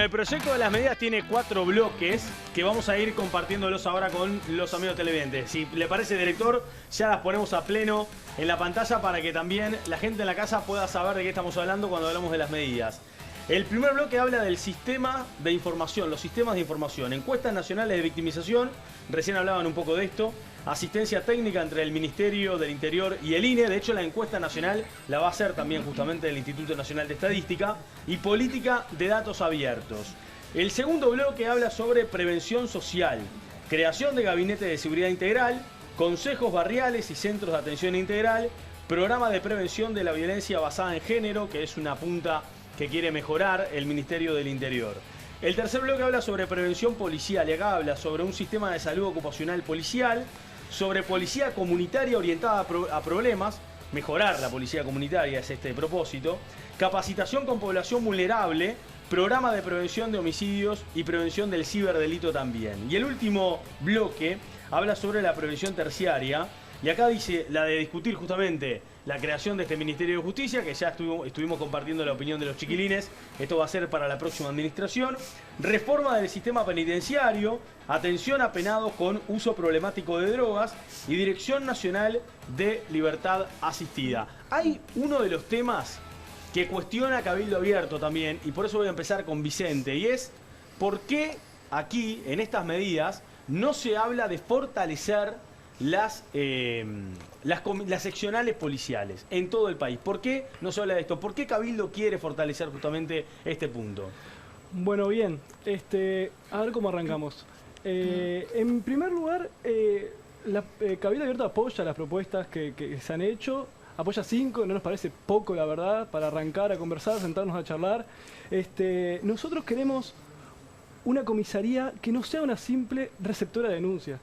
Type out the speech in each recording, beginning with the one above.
el proyecto de las medidas tiene 4 bloques que vamos a ir compartiéndolos ahora con los amigos televidentes. Si le parece, director, ya las ponemos a pleno en la pantalla para que también la gente en la casa pueda saber de qué estamos hablando cuando hablamos de las medidas. El primer bloque habla del sistema de información, los sistemas de información, encuestas nacionales de victimización, recién hablaban un poco de esto, asistencia técnica entre el Ministerio del Interior y el INE, de hecho la encuesta nacional la va a hacer también justamente el Instituto Nacional de Estadística, y política de datos abiertos. El segundo bloque habla sobre prevención social, creación de gabinete de seguridad integral, consejos barriales y centros de atención integral, programa de prevención de la violencia basada en género, que es una punta que quiere mejorar el Ministerio del Interior. El tercer bloque habla sobre prevención policial y acá habla sobre un sistema de salud ocupacional policial, sobre policía comunitaria orientada a problemas, mejorar la policía comunitaria es este propósito, capacitación con población vulnerable, programa de prevención de homicidios y prevención del ciberdelito también. Y el último bloque habla sobre la prevención terciaria y acá dice la de discutir justamente la creación de este Ministerio de Justicia, que ya estuvimos compartiendo la opinión de los chiquilines, esto va a ser para la próxima administración, reforma del sistema penitenciario, atención a penados con uso problemático de drogas y Dirección Nacional de Libertad Asistida. Hay uno de los temas que cuestiona Cabildo Abierto también, y por eso voy a empezar con Vicente, y es ¿por qué aquí, en estas medidas, no se habla de fortalecer las seccionales policiales en todo el país? ¿Por qué no se habla de esto? ¿Por qué Cabildo quiere fortalecer justamente este punto? Bueno, bien, a ver cómo arrancamos. En primer lugar, Cabildo Abierto apoya las propuestas que se han hecho, apoya 5, no nos parece poco, la verdad, para arrancar a conversar, sentarnos a charlar. Nosotros queremos una comisaría que no sea una simple receptora de denuncias.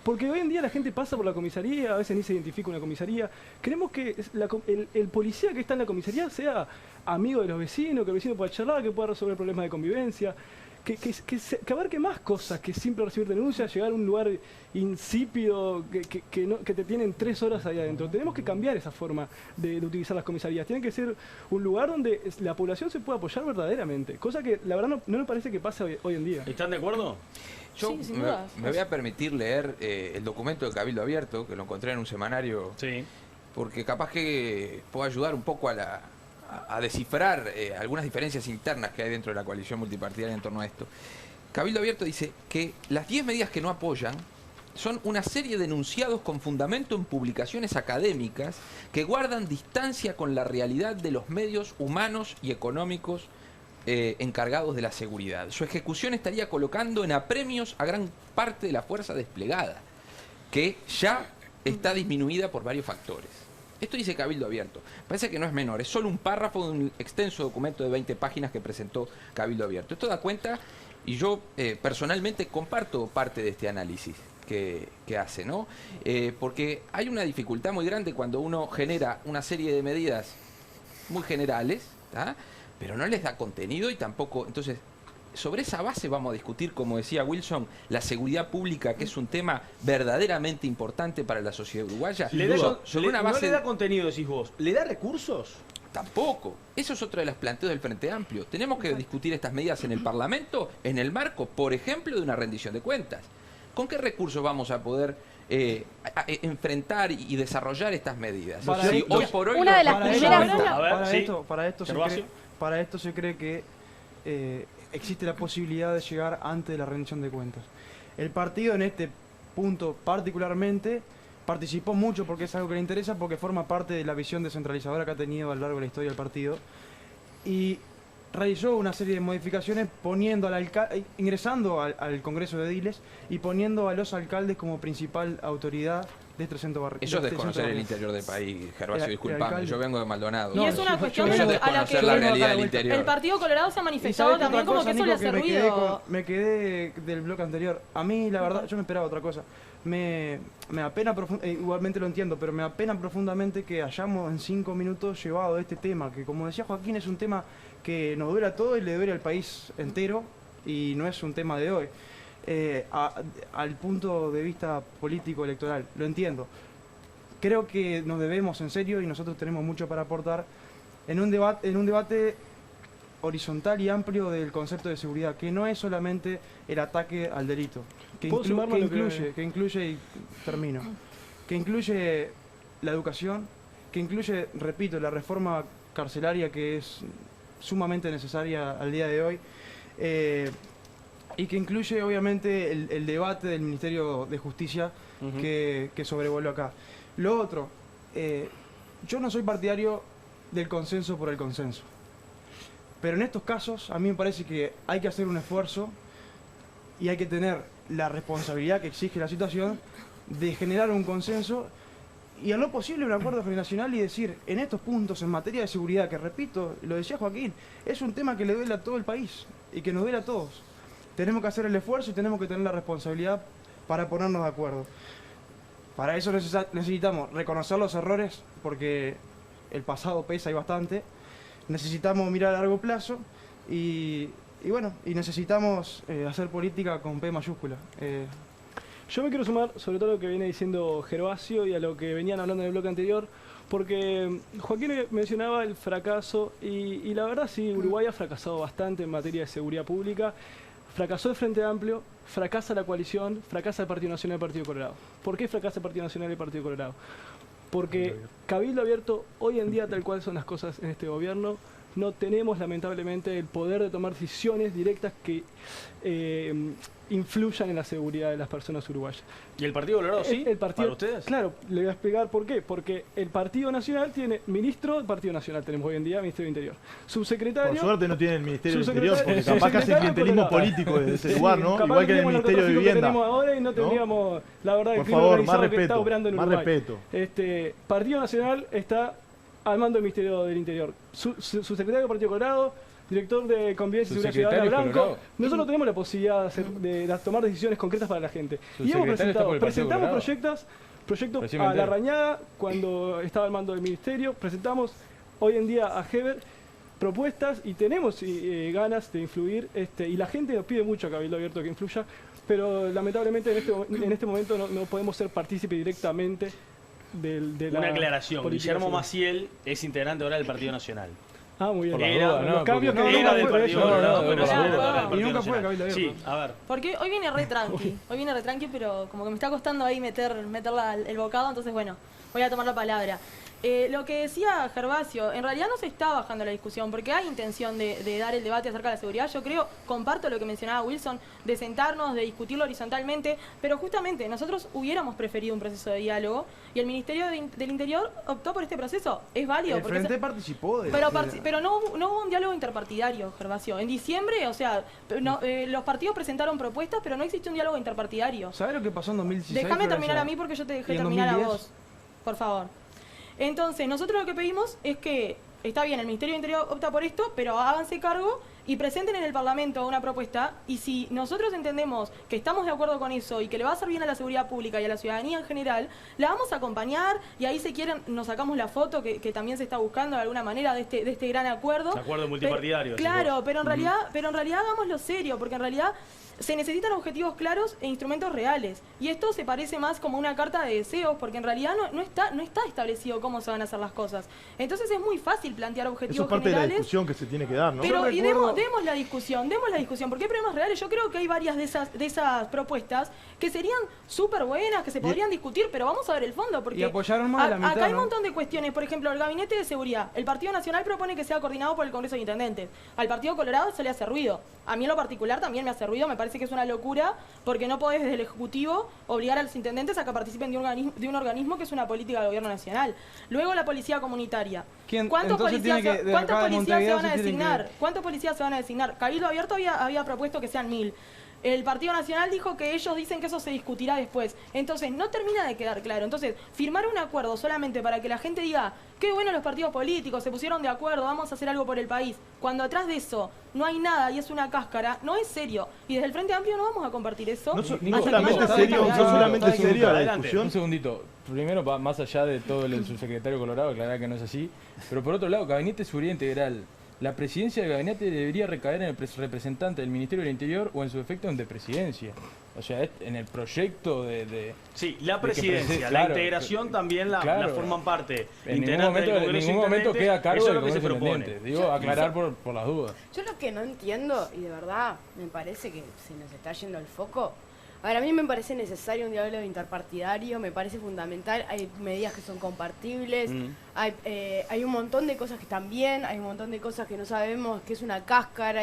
Porque hoy en día la gente pasa por la comisaría, a veces ni se identifica una comisaría. Queremos que el policía que está en la comisaría sea amigo de los vecinos, que el vecino pueda charlar, que pueda resolver problemas de convivencia, que abarque más cosas que siempre recibir denuncias, llegar a un lugar insípido que te tienen 3 horas ahí adentro. Tenemos que cambiar esa forma de utilizar las comisarías. Tiene que ser un lugar donde la población se pueda apoyar verdaderamente, cosa que la verdad no me parece que pase hoy en día. ¿Están de acuerdo? Yo Sí, me voy a permitir leer el documento de Cabildo Abierto, que lo encontré en un semanario, Sí. porque capaz que puedo ayudar un poco a descifrar algunas diferencias internas que hay dentro de la coalición multipartidaria en torno a esto. Cabildo Abierto dice que las 10 medidas que no apoyan son una serie de enunciados con fundamento en publicaciones académicas que guardan distancia con la realidad de los medios humanos y económicos encargados de la seguridad. Su ejecución estaría colocando en apremios a gran parte de la fuerza desplegada, que ya está disminuida por varios factores. Esto dice Cabildo Abierto. Parece que no es menor, es solo un párrafo de un extenso documento de 20 páginas que presentó Cabildo Abierto. Esto da cuenta, y yo personalmente comparto parte de este análisis que hace, ¿no? Porque hay una dificultad muy grande cuando uno genera una serie de medidas muy generales, ¿tá?, pero no les da contenido y tampoco. Entonces, sobre esa base vamos a discutir, como decía Wilson, la seguridad pública, que es un tema verdaderamente importante para la sociedad uruguaya. No le da contenido, decís vos. ¿Le da recursos? Tampoco. Eso es otro de los planteos del Frente Amplio. Tenemos que discutir estas medidas en el Parlamento en el marco, por ejemplo, de una rendición de cuentas. ¿Con qué recursos vamos a poder enfrentar y desarrollar estas medidas? Hoy por hoy una de las para esto se cree que existe la posibilidad de llegar antes de la rendición de cuentas. El partido en este punto particularmente participó mucho porque es algo que le interesa, porque forma parte de la visión descentralizadora que ha tenido a lo largo de la historia del partido, y realizó una serie de modificaciones poniendo ingresando al Congreso de Ediles y poniendo a los alcaldes como principal autoridad de este centro barrio. Eso es desconocer el interior del país, Gervasio, disculpame, yo vengo de Maldonado. Y es una cuestión eso es a la que la realidad del interior. El Partido Colorado se ha manifestado también como que eso le hace ruido. Me quedé del bloque anterior. A mí, la verdad, yo me esperaba otra cosa. Me apena, igualmente lo entiendo, pero me apena profundamente que hayamos en 5 minutos llevado este tema, que como decía Joaquín, es un tema que nos duele a todos y le duele al país entero, y no es un tema de hoy. Al punto de vista político electoral, lo entiendo. Creo que nos debemos en serio y nosotros tenemos mucho para aportar en un debate horizontal y amplio del concepto de seguridad, que no es solamente el ataque al delito, que, ¿Puedo sumarme a lo que incluye, y termino, que incluye la educación, que incluye, repito, la reforma carcelaria que es sumamente necesaria al día de hoy, y que incluye obviamente el debate del Ministerio de Justicia que sobrevuelve acá. Lo otro, yo no soy partidario del consenso por el consenso, pero en estos casos a mí me parece que hay que hacer un esfuerzo y hay que tener la responsabilidad que exige la situación de generar un consenso y a lo posible un acuerdo generacional y decir, en estos puntos en materia de seguridad, que repito, lo decía Joaquín, es un tema que le duele a todo el país y que nos duele a todos. Tenemos que hacer el esfuerzo y tenemos que tener la responsabilidad para ponernos de acuerdo. Para eso necesitamos reconocer los errores, porque el pasado pesa y bastante. Necesitamos mirar a largo plazo y bueno, y necesitamos hacer política con P mayúscula. Yo me quiero sumar sobre todo a lo que viene diciendo Gervasio y a lo que venían hablando en el bloque anterior, porque Joaquín mencionaba el fracaso y la verdad sí, Uruguay ha fracasado bastante en materia de seguridad pública. Fracasó el Frente Amplio, fracasa la coalición, fracasa el Partido Nacional y el Partido Colorado. ¿Por qué fracasa el Partido Nacional y el Partido Colorado? Porque Cabildo Abierto, hoy en día, tal cual son las cosas en este gobierno, no tenemos lamentablemente el poder de tomar decisiones directas que influyan en la seguridad de las personas uruguayas. ¿Y el Partido Colorado sí? El partido, ¿Para ustedes? Claro, le voy a explicar por qué. Porque el Partido Nacional tiene ministro del Partido Nacional, tenemos hoy en día Ministerio del Interior. Subsecretario... Por suerte no tiene el Ministerio del Interior, porque subsecretario- capaz que hace subsecretario clientelismo colorado. político desde ese lugar, ¿no? Capaz Igual que en el tendríamos Ministerio de narcotráfico que Vivienda. tenemos ahora y no ¿no? tendríamos, la verdad, el Por crimen favor, organizado más que está respeto, operando en más Uruguay. respeto. Partido Nacional está al mando del Ministerio del Interior. Su secretario del Partido Colorado, director de Convivencia y Seguridad Ciudadana Subsecretario Blanco. Colorado. Nosotros tenemos la posibilidad de tomar decisiones concretas para la gente. Y hemos Subsecretario está por el Partido presentamos Colorado. proyectos Recién a me entero. Larrañaga cuando estaba al mando del Ministerio. Presentamos hoy en día a Heber propuestas y tenemos ganas de influir y la gente nos pide mucho a Cabildo Abierto que influya, pero lamentablemente en este momento no podemos ser partícipe directamente de la Una aclaración. política Guillermo nacional. Maciel es integrante ahora del Partido Nacional. Ah, muy bien. Por la Era- duda, los cambios porque- que Era no, del no, Partido no, Colorado, no, pero no, es no, integrante del y Partido nunca fue Nacional. Cabildo Abierto. Sí, a ver. Porque hoy viene re tranqui, pero como que me está costando ahí meter el bocado, entonces bueno, voy a tomar la palabra. Lo que decía Gervasio, en realidad no se está bajando la discusión, porque hay intención de dar el debate acerca de la seguridad. Yo creo, comparto lo que mencionaba Wilson, de sentarnos, de discutirlo horizontalmente, pero justamente nosotros hubiéramos preferido un proceso de diálogo y el Ministerio del Interior optó por este proceso. Es válido. El porque Frente participó de... pero no hubo un diálogo interpartidario, Gervasio. En diciembre, o sea, los partidos presentaron propuestas, pero no existió un diálogo interpartidario. ¿Sabes lo que pasó en 2016? Déjame terminar Florencia? a mí porque yo te dejé ¿Y en terminar a 2010? vos. Por favor. Entonces, nosotros lo que pedimos es que, está bien, el Ministerio del Interior opta por esto, pero háganse cargo y presenten en el Parlamento una propuesta. Y si nosotros entendemos que estamos de acuerdo con eso y que le va a hacer bien a la seguridad pública y a la ciudadanía en general, la vamos a acompañar y ahí si quieren nos sacamos la foto que también se está buscando de alguna manera de este gran acuerdo. Un acuerdo multipartidario. Claro, decís pero en realidad hagámoslo serio, porque en realidad se necesitan objetivos claros e instrumentos reales. Y esto se parece más como una carta de deseos, porque en realidad no está establecido cómo se van a hacer las cosas. Entonces es muy fácil plantear objetivos Eso es parte de la generales. discusión que se tiene que dar, ¿no? Pero Yo recuerdo- demos la discusión, porque hay problemas reales. Yo creo que hay varias de esas propuestas que serían súper buenas, que se podrían discutir, pero vamos a ver el fondo, porque Y apoyaron más de la mitad, acá hay un ¿no? montón de cuestiones. Por ejemplo, el Gabinete de Seguridad. El Partido Nacional propone que sea coordinado por el Congreso de Intendentes. Al Partido Colorado se le hace ruido. A mí en lo particular también me hace ruido, me parece que es una locura, porque no podés desde el Ejecutivo obligar a los intendentes a que participen de un organismo que es una política del Gobierno Nacional. Luego la policía comunitaria. ¿Quién? ¿Cuántos Entonces policías, tiene que- de ¿cuántos acá de policías se Montevideo van a se tienen que- designar? ¿Cuántos policías se van a designar? Cabildo Abierto había propuesto que sean 1000. El Partido Nacional dijo que ellos dicen que eso se discutirá después. Entonces, no termina de quedar claro. Entonces, firmar un acuerdo solamente para que la gente diga, qué bueno los partidos políticos, se pusieron de acuerdo, vamos a hacer algo por el país. Cuando atrás de eso no hay nada y es una cáscara, no es serio. Y desde el Frente Amplio no vamos a compartir eso. No, hasta que no haya solamente una serio, no respuesta solamente real. serio la Adelante. discusión. Un segundito. Primero, más allá de todo el subsecretario Colorado, aclarar que no es así. Pero por otro lado, Gabinete de Seguridad Integral. La presidencia del gabinete debería recaer en el representante del Ministerio del Interior o en su efecto en de presidencia. O sea, en el proyecto de Sí, la de que presidencia, la claro, integración también la claro. forman parte. en ningún integrante del momento, Congreso queda a cargo eso es del lo que se Congreso propone. Independiente. Digo, aclarar por las dudas. Yo lo que no entiendo, y de verdad me parece que se nos está yendo el foco. A ver, a mí me parece necesario un diálogo interpartidario, me parece fundamental, hay medidas que son compartibles, hay un montón de cosas que están bien, hay un montón de cosas que no sabemos, que es una cáscara,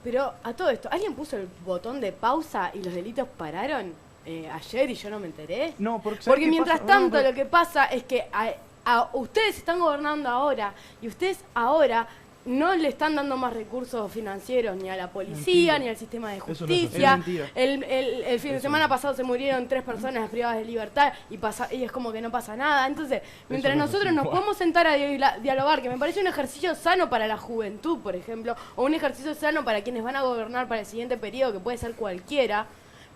pero a todo esto, ¿alguien puso el botón de pausa y los delitos pararon ayer y yo no me enteré? No, porque, ¿sabes Porque qué mientras pasa? tanto lo que pasa es que ustedes están gobernando ahora y ustedes ahora no le están dando más recursos financieros ni a la policía, Mentira. ni al sistema de Eso no es justicia. así. Es El fin de semana pasado se murieron 3 personas privadas de libertad y es como que no pasa nada. Entonces, mientras no es nosotros así. nos podemos sentar a dialogar, que me parece un ejercicio sano para la juventud, por ejemplo, o un ejercicio sano para quienes van a gobernar para el siguiente periodo, que puede ser cualquiera.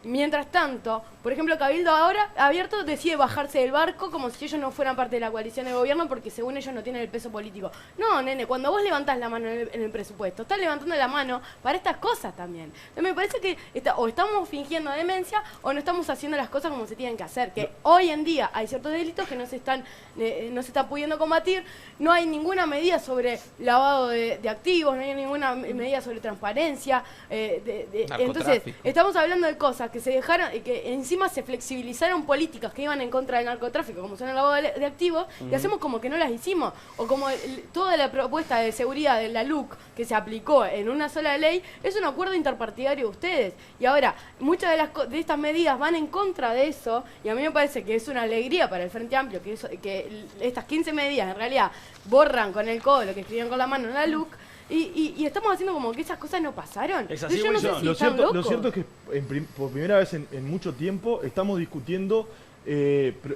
Mientras tanto, por ejemplo, Cabildo ahora abierto decide bajarse del barco como si ellos no fueran parte de la coalición de gobierno porque según ellos no tienen el peso político. No, nene, cuando vos levantás la mano en el presupuesto, estás levantando la mano para estas cosas también. Entonces me parece que o estamos fingiendo demencia o no estamos haciendo las cosas como se tienen que hacer. Que hoy en día hay ciertos delitos que no se está pudiendo combatir, no hay ninguna medida sobre lavado de activos, no hay ninguna medida sobre transparencia. Entonces, estamos hablando de cosas que se dejaron, que encima se flexibilizaron políticas que iban en contra del narcotráfico, como son el lavado de activos, y hacemos como que no las hicimos. O como toda la propuesta de seguridad de la LUC que se aplicó en una sola ley, es un acuerdo interpartidario de ustedes. Y ahora, muchas de estas medidas van en contra de eso, y a mí me parece que es una alegría para el Frente Amplio que estas 15 medidas en realidad borran con el codo lo que escribieron con la mano en la LUC. Y estamos haciendo como que esas cosas no pasaron. Es así, Yo no sé Wilson. si Lo están cierto, locos. es que por primera vez en mucho tiempo estamos discutiendo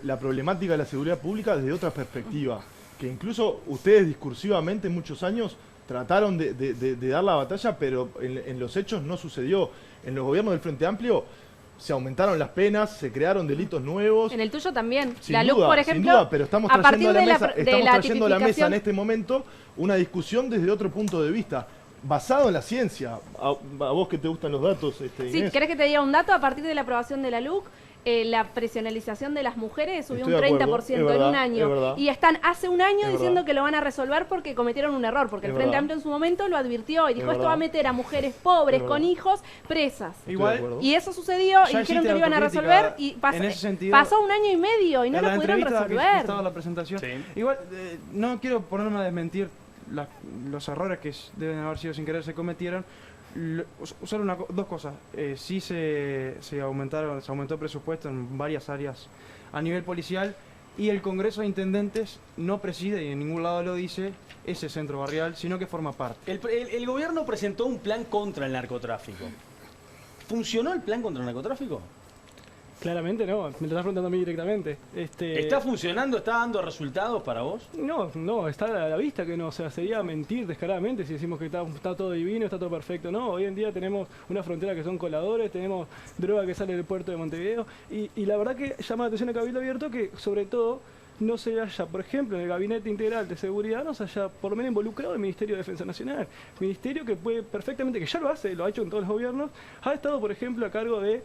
la problemática de la seguridad pública desde otra perspectiva. Que incluso ustedes discursivamente muchos años trataron de dar la batalla, pero en los hechos no sucedió. En los gobiernos del Frente Amplio se aumentaron las penas, se crearon delitos nuevos. En el tuyo también. Sin La LUC, duda, por sin ejemplo, duda, pero estamos a partir trayendo a la de mesa, de estamos la trayendo a la mesa tipificación- en este momento una discusión desde otro punto de vista, basado en la ciencia. A vos que te gustan los datos, Sí, Inés. ¿querés que te diga un dato? A partir de la aprobación de la LUC, la presionalización de las mujeres subió Estoy un de acuerdo, 30% es en un verdad, año. es verdad. Y están hace un año Es diciendo verdad. que lo van a resolver porque cometieron un error, porque Es el Frente verdad. Amplio en su momento lo advirtió y dijo, esto verdad. va a meter a mujeres pobres Es con verdad. hijos presas. Estoy de Igual, acuerdo. Y eso sucedió y Ya dijeron existe que lo iban a autocrítica resolver y en ese sentido. pasó un año y medio y no en lo la pudieron entrevista que resolver. estaba en la presentación. Sí. Igual, no quiero ponerme a desmentir los errores que deben haber sido sin querer se cometieron. Solo dos cosas. Sí se aumentó el presupuesto en varias áreas a nivel policial y el Congreso de Intendentes no preside, y en ningún lado lo dice, ese centro barrial, sino que forma parte. El gobierno presentó un plan contra el narcotráfico. ¿Funcionó el plan contra el narcotráfico? Claramente no, me lo estás preguntando a mí directamente. ¿Está funcionando? ¿Está dando resultados para vos? No, está a la vista que no, o sea, sería mentir descaradamente si decimos que está todo divino, está todo perfecto. No, hoy en día tenemos una frontera que son coladores, tenemos droga que sale del puerto de Montevideo y la verdad que llama la atención a Cabildo Abierto que sobre todo no se haya, por ejemplo, en el Gabinete Integral de Seguridad, no se haya por lo menos involucrado el Ministerio de Defensa Nacional. Ministerio que puede perfectamente, que ya lo hace, lo ha hecho en todos los gobiernos, ha estado, por ejemplo, a cargo de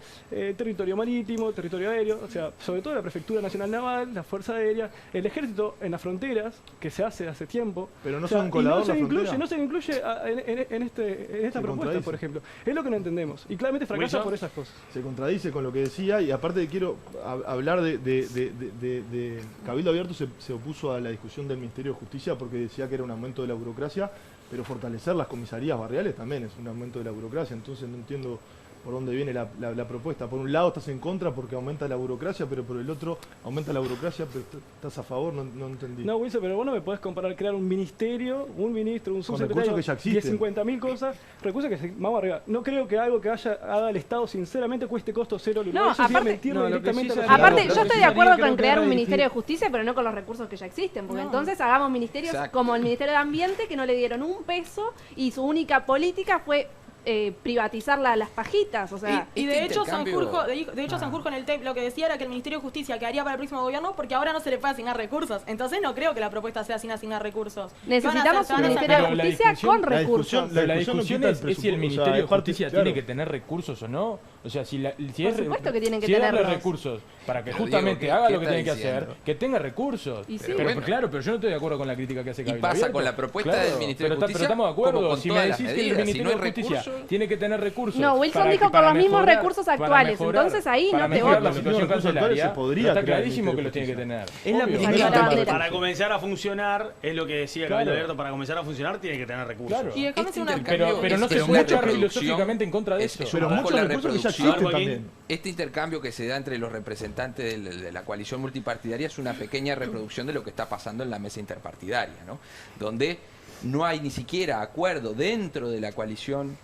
territorio marítimo, territorio aéreo, o sea, sobre todo la Prefectura Nacional Naval, la Fuerza Aérea, el Ejército en las fronteras, que se hace tiempo. Pero no O sea, son un colador y no se la incluye, frontera. no se incluye en esta propuesta, contradice. por ejemplo. Es lo que no entendemos. Y claramente fracasa Wilson. por esas cosas. Se contradice con lo que decía y aparte quiero hablar de Cabildo Abierto se opuso a la discusión del Ministerio de Justicia porque decía que era un aumento de la burocracia, pero fortalecer las comisarías barriales también es un aumento de la burocracia, entonces no entiendo por dónde viene la propuesta. Por un lado estás en contra porque aumenta la burocracia, pero por el otro aumenta la burocracia, pero estás a favor, no entendí. No, Wilson, pero vos no me podés comparar crear un ministerio, un ministro, un Con subsecretario, recursos que ya existen. 50.000 cosas, recursos que vamos arriba. No creo que algo que haga el Estado sinceramente cueste costo cero. No, Eso sí es aparte- mentirle No, lo que directamente sí a se la haría- Aparte, Claro, yo lo estoy que de sí acuerdo haría con creo que crear era un Ministerio de difícil. Justicia, pero no con los recursos que ya existen, porque No. entonces hagamos ministerios Exacto. como el Ministerio de Ambiente, que no le dieron un peso y su única política fue privatizar las pajitas, o sea... Y de Este hecho, intercambio- Sanjurjo, de hecho, Sanjurjo en el tape lo que decía era que el Ministerio de Justicia quedaría para el próximo gobierno porque ahora no se le puede asignar recursos. Entonces no creo que la propuesta sea sin asignar recursos. Necesitamos Van a un hacer- Ministerio de Pero la Justicia discusión- con la recursos. discusión- Pero la discusión no discusión quita el es si el presupuesto, o sea, Ministerio de es parte- Justicia claro. tiene que tener recursos o no, O sea, si Por supuesto que tienen que si es darle tenerlos. recursos para que Pero justamente Diego, haga ¿qué lo que está tiene que diciendo? hacer, que tenga recursos. Y sí. Pero bueno. claro, pero yo no estoy de acuerdo con la crítica que hace Y Cabildo pasa Abierto. con la propuesta del Ministerio de pero Justicia, estamos de como acuerdo. con Si me todas las decís que el medidas. Si Ministerio no hay de Justicia recursos- tiene que tener recursos. No, Wilson para dijo que- para con los mismos mejorar- recursos para actuales, mejorar- entonces ahí para no te mejorar voto. la situación Con los recursos actuales carcelaria, se podría pero está crear el clarísimo que Ministerio lo de tiene que Justicia. tener. Es la Obvio. primera Salió a la vez. bandera. Para comenzar a funcionar, es lo que decía Claro. Cabildo Abierto, para comenzar a funcionar tiene que tener recursos. Claro. Y déjame Este hacer una... intercambio Pero no es se una puede estar reproducción, filosóficamente en contra de eso. Pero un poco muchos la recursos que ya reproducción. existen Joaquín. también. Este intercambio que se da entre los representantes de la coalición multipartidaria es una pequeña reproducción de lo que está pasando en la mesa interpartidaria, ¿no? Donde no hay ni siquiera acuerdo dentro de la coalición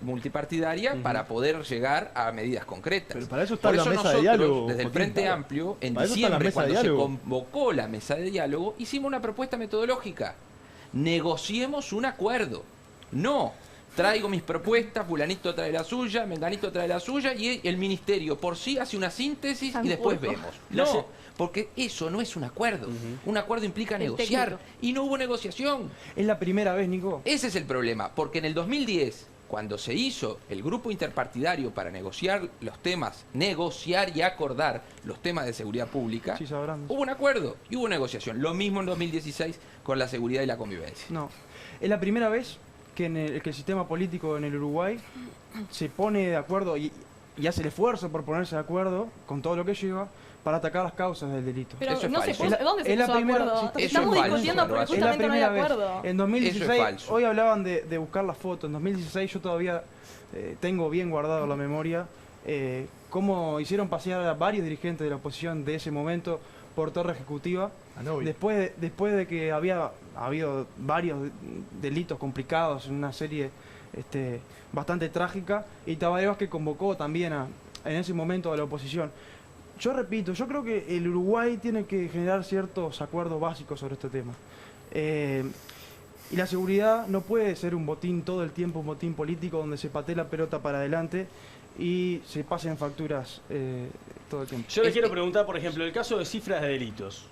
multipartidaria para poder llegar a medidas concretas. Pero para eso está Por la eso mesa de nosotros, diálogo, desde el Joaquín, Frente claro. Amplio, en Para eso está la diciembre, mesa de cuando se diálogo. convocó la mesa de diálogo, hicimos una propuesta metodológica. Negociemos un acuerdo. No, traigo mis propuestas, fulanito trae la suya, menganito trae la suya, y el ministerio por sí hace una síntesis y después Tampoco. vemos. La se- No, porque eso no es un acuerdo. Un acuerdo implica El negociar. técnico. Y no hubo negociación. Es la primera vez, Nico. Ese es el problema, porque en el 2010, cuando se hizo el grupo interpartidario para negociar los temas, negociar y acordar los temas de seguridad pública, Sí, sabrán. hubo un acuerdo y hubo negociación. Lo mismo en 2016 con la seguridad y la convivencia. No. Es la primera vez que, que el sistema político en el Uruguay se pone de acuerdo y hace el esfuerzo por ponerse de acuerdo con todo lo que lleva para atacar las causas del delito. Pero Eso es no se falso. puso, Es la- ¿dónde se es la puso de primera- acuerdo? sí, eso Estamos es falso, discutiendo porque Gervasio. Es la justamente no hay primera vez. acuerdo. En 2016, Eso es falso. hoy hablaban de buscar la foto. En 2016 yo todavía tengo bien guardado la memoria cómo hicieron pasear a varios dirigentes de la oposición de ese momento por Torre Ejecutiva. A Novi. Después de que había habido varios delitos complicados en una serie bastante trágica, y Tabaré Vázquez convocó también en ese momento a la oposición. Yo repito, yo creo que el Uruguay tiene que generar ciertos acuerdos básicos sobre este tema. Y la seguridad no puede ser un botín todo el tiempo, un botín político donde se patee la pelota para adelante y se pasen facturas todo el tiempo. Yo les quiero preguntar, por ejemplo, el caso de cifras de delitos.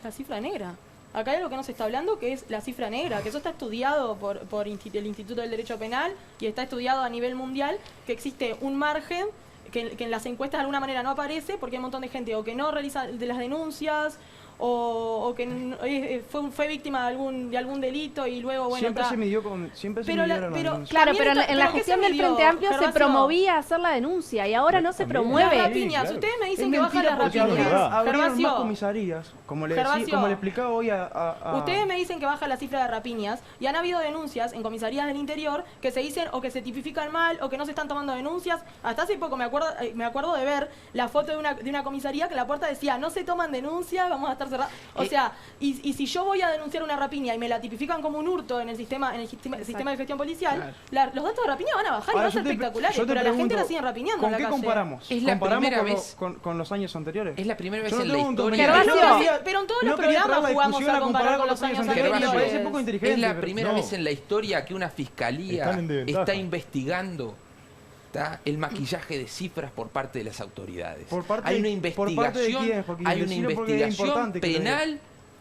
La cifra negra. Acá hay algo que no se está hablando, que es la cifra negra, que eso está estudiado por el Instituto del Derecho Penal y está estudiado a nivel mundial, que existe un margen que en las encuestas de alguna manera no aparece porque hay un montón de gente o que no realiza de las denuncias o que fue víctima de algún delito y luego, bueno, Siempre está. se midió con... Siempre se Pero la- midieron las pero- denuncias. Claro, También pero está- en la ¿pero qué gestión se del midió, Frente Amplio se Gervasio? promovía hacer la denuncia y ahora no se También. promueve. Las rapiñas, claro. ustedes me Es dicen que bajan mentira las porque rapiñas. abrieron más Gervasio, comisarías, como le, Gervasio. como le explicaba hoy a... ustedes me dicen que baja la cifra de rapiñas y han habido denuncias en comisarías del interior que se dicen o que se tipifican mal o que no se están tomando denuncias. Hasta hace poco me acuerdo de ver la foto de una comisaría que la puerta decía no se toman denuncias, vamos a estar cerrados. O sea, y si yo voy a denunciar una rapiña y me la tipifican como un hurto en el sistema de gestión policial, los datos de rapiña van a bajar y van a ser espectaculares, yo te pero a la gente pregunto, la siguen rapiñando ¿con en la qué calle. comparamos? Es la ¿Comparamos primera con, vez. con los años anteriores? Es la primera vez Yo no en la tengo un historia. Gervasio. Pero en todos No los quería programas entrar la jugamos discusión a comparar con los los años años anteriores, Gervasio, me parece anteriores. poco inteligente. Es la pero- primera no. vez en la historia que una fiscalía Están en desventaja. está investigando el maquillaje de cifras por parte de las autoridades. ¿Por parte hay de- una por parte de investigación, quién, Joaquín? hay una Decilo porque es investigación importante que lo diga. penal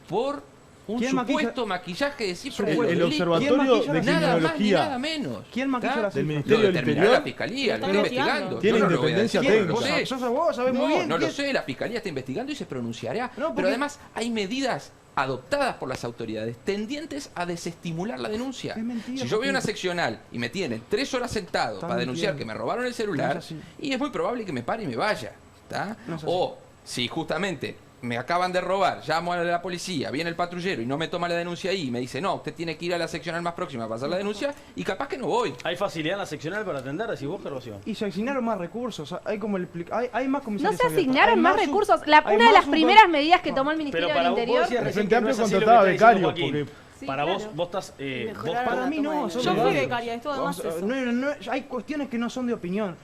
por un ¿Quién supuesto maquillaje de cifras de El, los el delitos. Observatorio ¿Quién maquilla de las Nada más ni Criminología nada menos. ¿Quién maquilla ¿Está? las del cifras? Ministerio Lo del determinará Interior la fiscalía, lo Están está investigando. investigando. Tiene Yo no lo voy a independencia decir, técnica. no lo sé. Vos sabés muy bien. No lo ¿quién? sé, la fiscalía está investigando y se pronunciará. No, porque- Pero además hay medidas adoptadas por las autoridades tendientes a desestimular la denuncia. Es mentira, Si yo voy a una Joaquín. seccional y me tienen 3 horas sentado Están para denunciar mintiendo. que me robaron el No celular, es así. y es muy probable que me pare y me vaya. ¿Tá? No es así. O si justamente me acaban de robar, llamo a la policía, viene el patrullero y no me toma la denuncia ahí y me dice, no, usted tiene que ir a la seccional más próxima para hacer la denuncia, y capaz que no voy. ¿Hay facilidad en la seccional para atender? Decís vos, Gervasio. Y se asignaron más recursos. Hay como hay más No comisarios se abiertos. asignaron Hay más hay recursos. Una de más las sub- primeras medidas que tomó el Pero Ministerio del para vos Interior. decías El recién Frente que no es Amplio así lo que contrataba está diciendo becarios, Joaquín. porque Sí, Para claro. vos estás... Mejorar Para la mí toma de no, denuncias. son Yo fui legales. becaria, esto además O sea, eso. hay cuestiones que no son de opinión.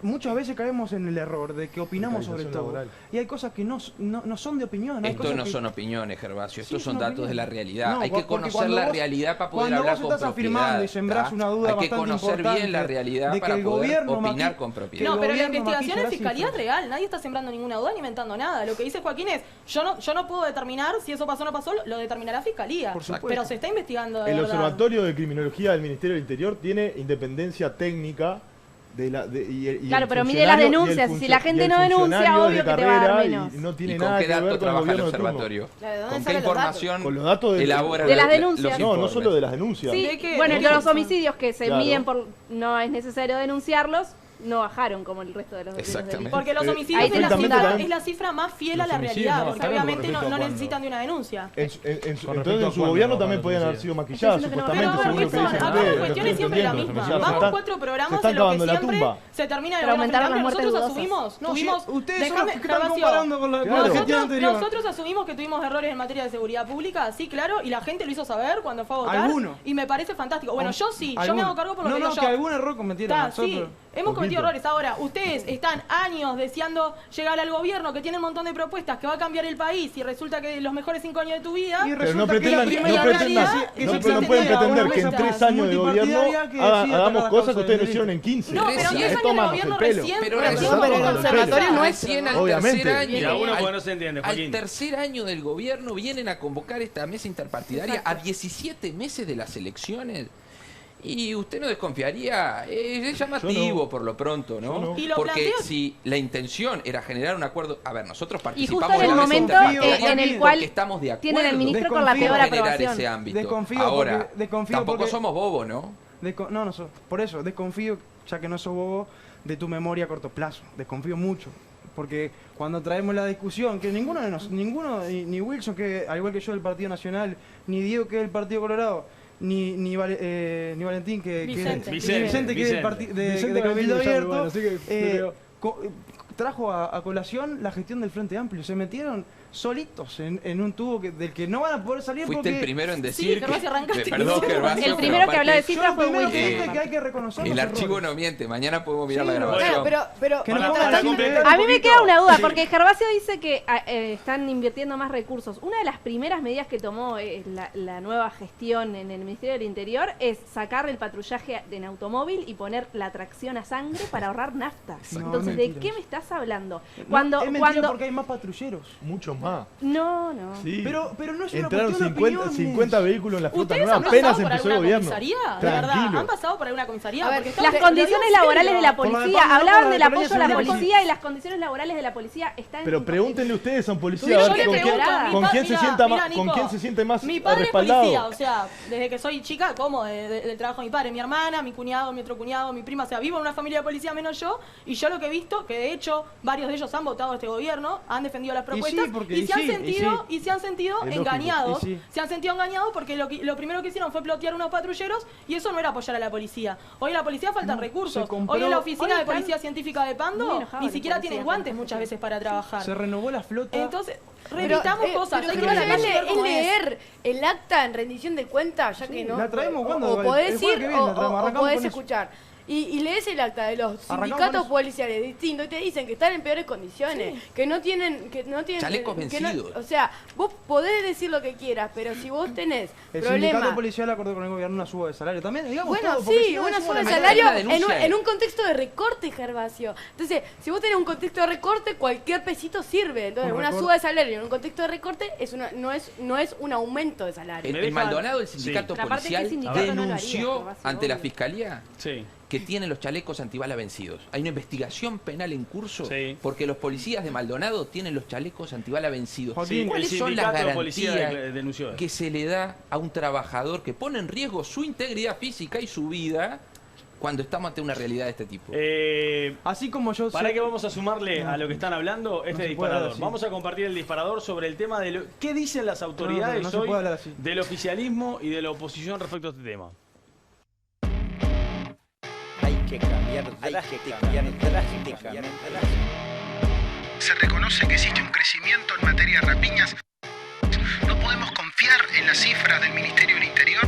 Muchas veces caemos en el error de que opinamos sobre todo. Laboral. Y hay cosas que no son de opinión. Hay Esto cosas no que- son opiniones, Gervasio, estos Sí, son son datos de la opiniones. realidad. No, Hay que porque conocer cuando la vos- realidad para poder cuando hablar vos con estás propiedad. afirmando y sembrás ¿tá? una duda Hay que bastante conocer bien importante la realidad de que para el poder gobierno opinar maqui- con que propiedad. el No, pero la gobierno investigación maquilla de las fiscalía es cifras. real, nadie está sembrando ninguna duda ni inventando nada. Lo que dice Joaquín es, yo no puedo determinar si eso pasó o no pasó, lo determinará fiscalía. Por supuesto. Pero se está investigando de El verdad. Observatorio de Criminología del Ministerio del Interior tiene independencia técnica Claro, pero mide las denuncias, y si la gente no denuncia, obvio que te va a dar menos. No tiene ¿Y con nada qué que ver datos con el trabaja el gobierno de turno. observatorio? Claro, ¿Con qué información Con los datos elabora de las los denuncias. No informes? solo de las denuncias. Sí, De que- bueno, de que que- los homicidios que se Claro. miden por no es necesario denunciarlos, no bajaron como el resto de los Exactamente. delitos. Porque los Eh, homicidios es la, perfectamente cifra, también. es la cifra más fiel a Los la homicidios realidad, no, porque también con obviamente no respecto a cuándo. necesitan de una denuncia. En respecto entonces en su a gobierno cuándo también no podían haber sé sido si- maquilladas, Estoy diciendo que no supuestamente, va a según lo haber que dicen acá ustedes. la cuestión es siempre la entendiendo. misma. O sea, Vamos están- 4 se programas están en lo que cavando la siempre tumba. se termina de Pero aumentaron las muertes Nosotros dudosas. asumimos, no Oye, vimos. ustedes son los Déjame, que están Gervasio. comparando con la Claro. gestión anterior. Nosotros asumimos que tuvimos errores en materia de seguridad pública, sí, claro, y la gente lo hizo saber cuando fue a votar. ¿Alguno? Y me parece fantástico. Bueno, yo sí, yo me ¿Alguno? hago cargo por lo no, que no, digo que yo. algún error cometieron Está, sí, nosotros. hemos cometido Poquito. errores. Ahora, ustedes están años deseando llegar al gobierno que tiene un montón de propuestas que va a cambiar el país y resulta que los mejores 5 años de tu vida. Y Pero resulta no que la pretendan, primera no realidad pretendan, es que no, se pero no plantea pueden una pretender que en mesa 3 años de gobierno multipartidaria que decida hagamos atacar la cosas causa que ustedes del no hicieron en 15. No, pero en 3 Recién- años de Tómanos gobierno el pelo. recién. Pero recién recién- vamos pero a el hacer observatorio la- recién al Obviamente. tercer año, Y alguno al- porque no se entiende, al Joaquín. tercer año del gobierno vienen a convocar esta mesa interpartidaria a 17 meses de las elecciones. Y usted no desconfiaría, es llamativo Yo no. por lo pronto, Yo ¿no? no. Y lo Porque planteo- si la intención era generar un acuerdo, a ver, nosotros Y justo participamos en de el la mesa momento interpartidaria en el porque cual estamos de acuerdo tienen al ministro con la Desconfío. peor en generar aprobación. ese ámbito. Desconfío Ahora, porque- desconfío tampoco porque- somos bobos, ¿no? No, no soy. Por eso, desconfío, ya que no sos bobo, de tu memoria a corto plazo. Desconfío mucho. Porque cuando traemos la discusión, que ninguno de nosotros, ni Wilson, que al igual que yo del Partido Nacional, ni Diego, que es del Partido Colorado, ni Valentín, que Vicente. que es Vicente, que es del Vicente de Cabildo Valentín, Abierto, bueno, así que no creo. trajo a colación la gestión del Frente Amplio. Se metieron solitos en un tubo del que no van a poder salir Fuiste porque... el primero en Sí, decir Gervasio, arrancaste. perdón, Gervasio, El pero primero que aparte, habló de Yo cifras lo fue primero que Wilson. dije que hay que reconocer el los archivo errores. no miente, mañana podemos mirar Sí, la no, grabación. pero Que nos Para- pongan para así, completar- A mí me queda una duda, Sí. porque Gervasio dice que están invirtiendo más recursos. Una de las primeras medidas que tomó la nueva gestión en el Ministerio del Interior es sacar el patrullaje en automóvil y poner la tracción a sangre para ahorrar nafta. No, Entonces, es ¿de mentira qué eso. me estás hablando? No, Cuando, es mentira cuando... porque hay más patrulleros. Muchos más. No, no. Sí. Pero no es una Entraron cuestión de 50, opiniones. 50 vehículos en la flota ¿Ustedes nueva. han Apenas pasado por empezó el alguna gobierno. comisaría? De verdad, Tranquilo. ¿han pasado por alguna comisaría? A ver, Porque estamos- Las condiciones laborales de la Por la policía, departamento, hablaban por del la apoyo a la Secretaría de policía y las condiciones laborales de la policía están... Pero en- pregúntenle ustedes a un policía Yo a le ver con quién, pregunto, mi con pa- quién se mira, sienta mira, más, con Nico, quién se siente más Mi padre es respaldado. policía, o sea, desde que soy chica, como del trabajo de mi padre, mi hermana, mi cuñado, mi otro cuñado, mi prima, o sea, vivo en una familia de policía menos yo, y yo lo que he visto, que de hecho varios de ellos han votado a este gobierno, han defendido las propuestas, porque- se han y sentido, sí. y se han sentido Es lógico, engañados, y sí. se han sentido engañados porque lo primero que hicieron fue plotear unos patrulleros, y eso no era apoyar a la policía. Hoy a la policía faltan No, recursos, se compró- hoy en la hoy oficina de están Policía Científica de muy Pando enojados ni los siquiera policías tienen con guantes esta muchas veces para trabajar. Se renovó la flota. Entonces, repitamos cosas, pero hay que Gervasio, ver la calle es, ver cómo es. leer el acta en rendición de cuentas, ya Sí, que no. la traemos cuando, o el podés jueves ir que viene la traemos, o arrancamos podés con eso. escuchar. Y lees el acta de los Arrancamos sindicatos con eso. policiales distintos y te dicen que están en peores condiciones, que no tienen Chalecos que no- vencidos. o sea, vos podés decir lo que quieras, pero si vos tenés El sindicato problemas. policial acordó con el gobierno una suba de salario. También, digamos Bueno, todo, porque si sí, no una decimos suba de la Hay salario una denuncia. en un contexto de recorte, Gervasio. Entonces, si vos tenés un contexto de recorte, cualquier pesito sirve. Entonces, Un una recorte. suba de salario en un contexto de recorte no es un aumento de salario. En Me deja- Maldonado el Sí. sindicato Pero aparte, ¿qué policial sindicato no lo haría, denunció Gervasio? ante la Obvio. fiscalía Sí. que tienen los chalecos antibala vencidos. Hay una investigación penal en curso Sí. porque los policías de Maldonado tienen los chalecos antibala vencidos. Joaquín, el ¿Cuáles son las sindicato de policía garantías denunció eso. que se le da a un trabajador que pone en riesgo su integridad física y su vida cuando estamos ante una realidad de este tipo? Así como yo Para sé- que vamos a sumarle No. a lo que están hablando este No se puede disparador. hablar así. Vamos a compartir el disparador sobre el tema de qué dicen las autoridades no se hoy puede hablar así. del oficialismo y de la oposición respecto a este tema. Hay que cambiar drásticamente. Se reconoce que existe un crecimiento en materia de rapiñas. No podemos confiar en las cifras del Ministerio del Interior.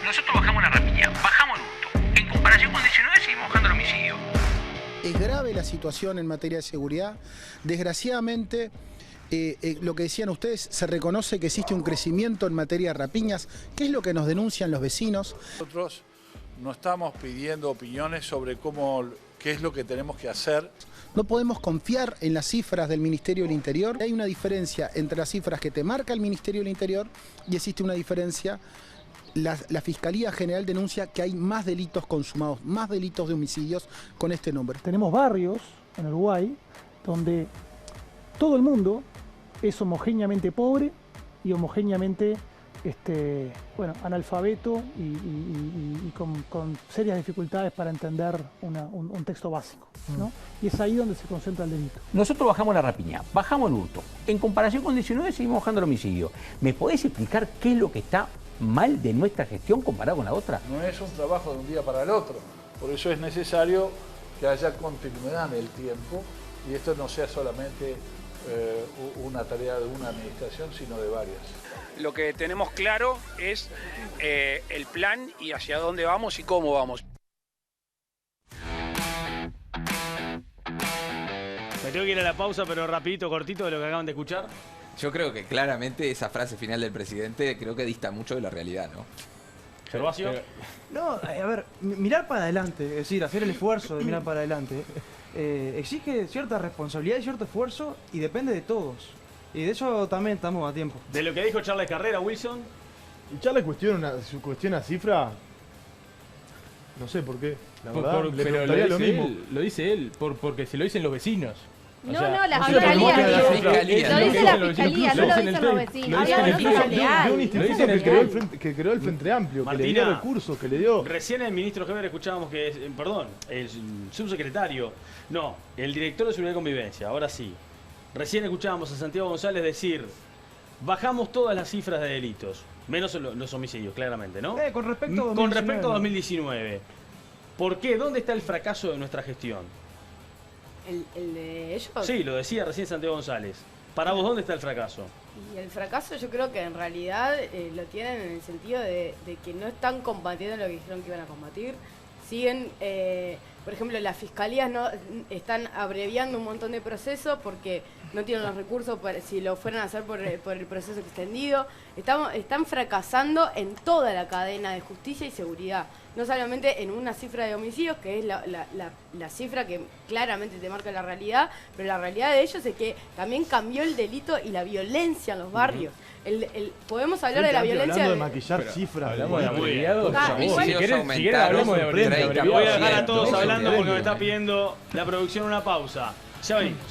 Nosotros bajamos la rapiña, bajamos el hurto. En comparación con 19 seguimos bajando el homicidio. Es grave la situación en materia de seguridad. Desgraciadamente, lo que decían ustedes, se reconoce que existe un crecimiento en materia de rapiñas. ¿Qué es lo que nos denuncian los vecinos? Nosotros no estamos pidiendo opiniones sobre qué es lo que tenemos que hacer. No podemos confiar en las cifras del Ministerio del Interior. Hay una diferencia entre las cifras que te marca el Ministerio del Interior y existe una diferencia la Fiscalía General denuncia que hay más delitos consumados, más delitos de homicidios con este nombre. Tenemos barrios en Uruguay donde todo el mundo es homogéneamente pobre y homogéneamente analfabeto y con serias dificultades para entender un texto básico, ¿no? Y es ahí donde se concentra el delito. Nosotros bajamos la rapiña, bajamos el hurto. En comparación con 19 seguimos bajando el homicidio. ¿Me podés explicar qué es lo que está mal de nuestra gestión comparado con la otra? No es un trabajo de un día para el otro. Por eso es necesario que haya continuidad en el tiempo y esto no sea solamente una tarea de una administración, sino de varias. Lo que tenemos claro es el plan y hacia dónde vamos y cómo vamos. Me tengo que ir a la pausa, pero rapidito, cortito de lo que acaban de escuchar. Yo creo que claramente esa frase final del presidente creo que dista mucho de la realidad, ¿no? Gervasio. No, a ver, mirar para adelante, es decir, hacer el esfuerzo de mirar para adelante, exige cierta responsabilidad y cierto esfuerzo y depende de todos. Y de eso también estamos a tiempo. De lo que dijo Charles Carrera, Wilson. Y Charles cuestiona cifra, no sé por qué, la verdad, le pero preguntaría lo mismo. Lo dice él, porque se lo dicen los vecinos. No, la fiscalía. Lo dice la fiscalía, no lo dicen los vecinos. De un instituto que creó el Frente Amplio, que le dio recursos, que le dio... Recién el ministro Heber escuchábamos que, el subsecretario, no, el director de Seguridad y Convivencia, ahora sí. Recién escuchábamos a Santiago González decir, bajamos todas las cifras de delitos, menos los homicidios, claramente, ¿no? Con respecto a 2019. Con respecto a 2019. ¿Por qué? ¿Dónde está el fracaso de nuestra gestión? ¿El de ellos? Sí, lo decía recién Santiago González. Para vos, ¿dónde está el fracaso? Y el fracaso yo creo que en realidad lo tienen en el sentido de que no están combatiendo lo que dijeron que iban a combatir. Siguen, por ejemplo, las fiscalías no están abreviando un montón de procesos porque no tienen los recursos para, si lo fueran a hacer por el proceso extendido. Están fracasando en toda la cadena de justicia y seguridad. No solamente en una cifra de homicidios, que es la cifra que claramente te marca la realidad, pero la realidad de ellos es que también cambió el delito y la violencia en los barrios. Podemos hablar de la violencia... Hablando de maquillar cifras. Hablamos de abreviados. Si querés hablamos de abreviados. Voy a dejar a todos hablando porque me está pidiendo la producción una pausa. Ya venimos.